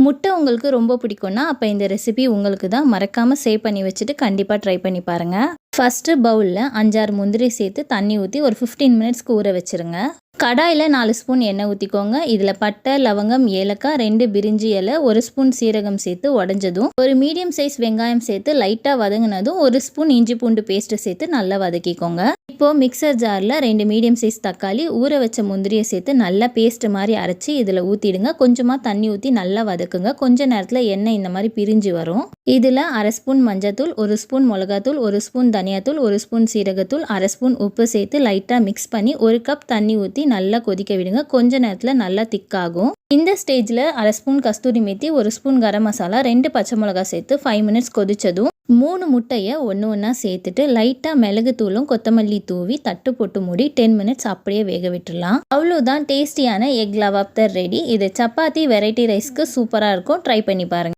முட்டை உங்களுக்கு ரொம்ப பிடிக்கும்னா அப்போ இந்த ரெசிபி உங்களுக்கு தான். மறக்காமல் சேவ் பண்ணி வச்சுட்டு கண்டிப்பாக ட்ரை பண்ணி பாருங்கள். ஃபஸ்ட்டு பவுலில் 5-6 முந்திரி சேர்த்து தண்ணி ஊற்றி ஒரு 15 மினிட்ஸ்க்கு ஊற வச்சுருங்க. கடாயில் 4 ஸ்பூன் எண்ணெய் ஊற்றிக்கோங்க. இதில் பட்டை, லவங்கம், ஏலக்காய், 2 பிரிஞ்சி இலை, 1 ஸ்பூன் சீரகம் சேர்த்து உடஞ்சதும் ஒரு மீடியம் சைஸ் வெங்காயம் சேர்த்து லைட்டாக வதங்கினதும் 1 ஸ்பூன் இஞ்சி பூண்டு பேஸ்ட்டு சேர்த்து நல்லா வதக்கிக்கோங்க. இப்போது மிக்சர் ஜாரில் 2 மீடியம் சைஸ் தக்காளி, ஊற வச்ச முந்திரியை சேர்த்து நல்லா பேஸ்ட்டு மாதிரி அரைச்சி இதில் ஊற்றிடுங்க. கொஞ்சமாக தண்ணி ஊற்றி நல்லா வதக்குங்க. கொஞ்ச நேரத்தில் எண்ணெய் இந்த மாதிரி பிரிஞ்சு வரும். இதில் 1/2 ஸ்பூன் மஞ்சத்தூள், 1 ஸ்பூன் மிளகாத்தூள், 1 ஸ்பூன் தனியாத்தூள், 1 ஸ்பூன் சீரகத்தூள், 1/2 ஸ்பூன் உப்பு சேர்த்து லைட்டாக மிக்ஸ் பண்ணி 1 கப் தண்ணி ஊற்றி நல்லா கொதிக்க விடுங்க. கொஞ்ச நேரத்தில் நல்லா திக்காகும். இந்த ஸ்டேஜில் 1/2 ஸ்பூன் கஸ்தூரி மேத்தி, 1 ஸ்பூன் கரம் மசாலா, 2 பச்சை மிளகாய் சேர்த்து 5 மினிட்ஸ் கொதிச்சதும் 3 முட்டையை ஒன்று ஒன்றா சேர்த்துட்டு லைட்டாக மிளகுத்தூளும் கொத்தமல்லி தூவி தட்டு போட்டு மூடி 10 மினிட்ஸ் அப்படியே வேக விட்டுடலாம். அவ்வளோதான், டேஸ்டியான எக் லவாப்தர் ரெடி. இது சப்பாத்தி வெரைட்டி ரைஸ்க்கு சூப்பராக இருக்கும். ட்ரை பண்ணி பாருங்கள்.